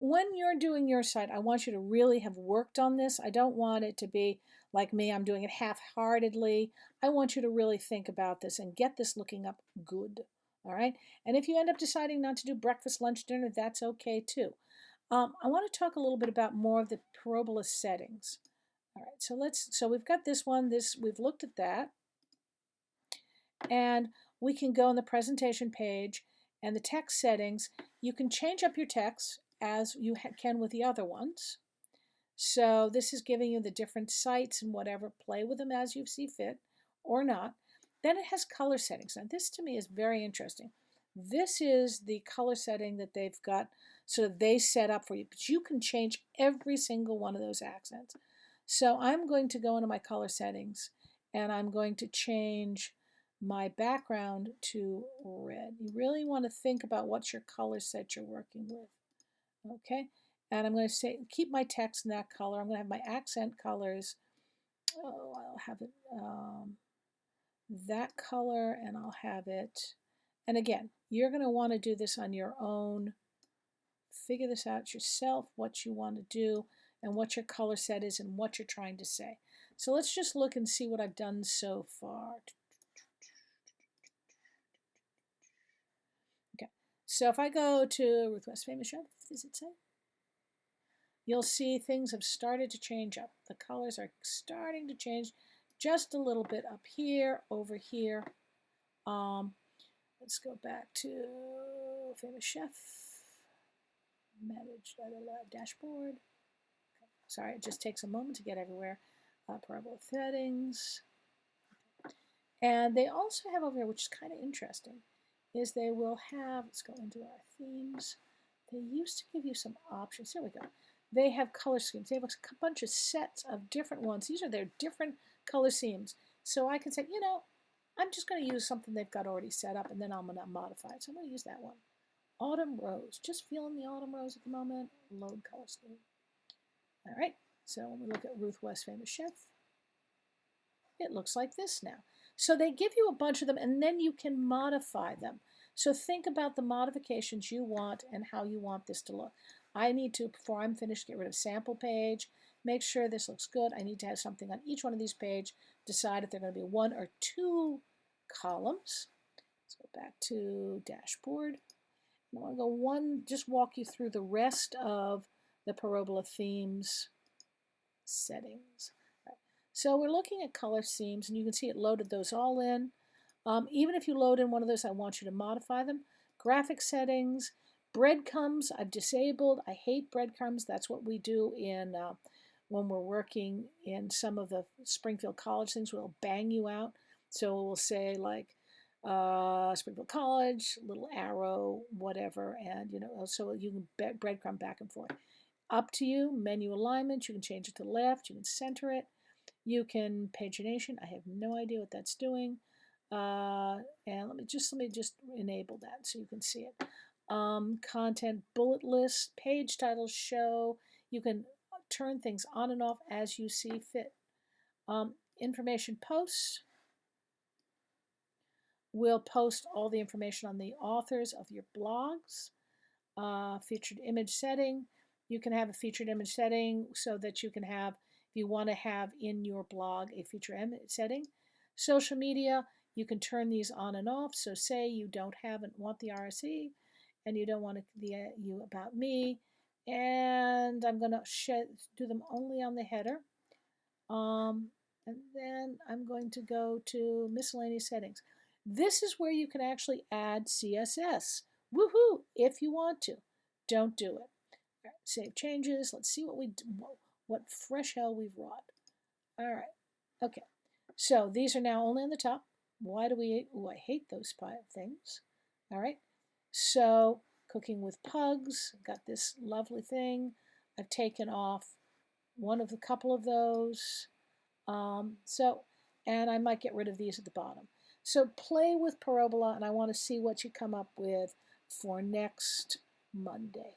when you're doing your site, I want you to really have worked on this. I don't want it to be like me, I'm doing it half-heartedly. I want you to really think about this and get this looking up good. All right. And if you end up deciding not to do breakfast, lunch, dinner, that's okay too. I want to talk a little bit about more of the parabola settings. All right. So we've got this one. We've looked at that, and we can go on the presentation page and the text settings. You can change up your text as you can with the other ones. So this is giving you the different sites and whatever. Play with them as you see fit or not. Then it has color settings. Now this to me is very interesting. This is the color setting that they've got, so they set up for you. But you can change every single one of those accents. So I'm going to go into my color settings and I'm going to change my background to red. You really want to think about what your color set you're working with. Okay, and I'm going to say keep my text in that color. I'm going to have my accent colors. Oh, I'll have it that color, and I'll have it. And again, you're going to want to do this on your own. Figure this out yourself, what you want to do, and what your color set is, and what you're trying to say. So let's just look and see what I've done so far. Okay, so if I go to Ruth West Famous Chef, does it say? You'll see things have started to change up. The colors are starting to change just a little bit up here, over here. Let's go back to Famous Chef, Manage Dashboard. Sorry, it just takes a moment to get everywhere. Parabola settings. And they also have over here, which is kind of interesting, is they will have, let's go into our themes. They used to give you some options. There we go. They have color schemes. They have a bunch of sets of different ones. These are their different color schemes. So I can say, you know, I'm just going to use something they've got already set up, and then I'm going to modify it. So I'm going to use that one. Autumn Rose. Just feeling the autumn rose at the moment. Load color scheme. All right. So when we look at Ruth West Famous Chef, it looks like this now. So they give you a bunch of them, and then you can modify them. So think about the modifications you want and how you want this to look. I need to, before I'm finished, get rid of sample page, make sure this looks good. I need to have something on each one of these pages, decide if they're going to be 1 or 2 columns. Let's go back to dashboard. I want to go one, just walk you through the rest of the parabola themes settings. Right. So we're looking at color schemes, and you can see it loaded those all in. Even if you load in one of those, I want you to modify them. Graphic settings, breadcrumbs, I've disabled. I hate breadcrumbs. That's what we do in when we're working in some of the Springfield College things. We'll bang you out. So we'll say like Springfield College, little arrow, whatever, and you know, so you can breadcrumb back and forth. Up to you. Menu alignment, you can change it to the left, you can center it, you can pagination. I have no idea what that's doing. And let me just enable that so you can see it. Content bullet list, page titles show. You can turn things on and off as you see fit. Information posts. We'll post all the information on the authors of your blogs. Featured image setting. You can have a featured image setting so that you can have, if you want to have in your blog a featured image setting. Social media, you can turn these on and off. So say you don't want the RSE, and you don't want the you about me, and I'm going to do them only on the header. And then I'm going to go to miscellaneous settings. This is where you can actually add CSS. Woohoo! If you want to. Don't do it. Right, save changes. Let's see what fresh hell we've wrought. All right. Okay. So these are now only on the top. Why do we? Oh, I hate those things. All right. So cooking with pugs. Got this lovely thing. I've taken off one of the couple of those. And I might get rid of these at the bottom. So play with Parabola, and I want to see what you come up with for next Monday.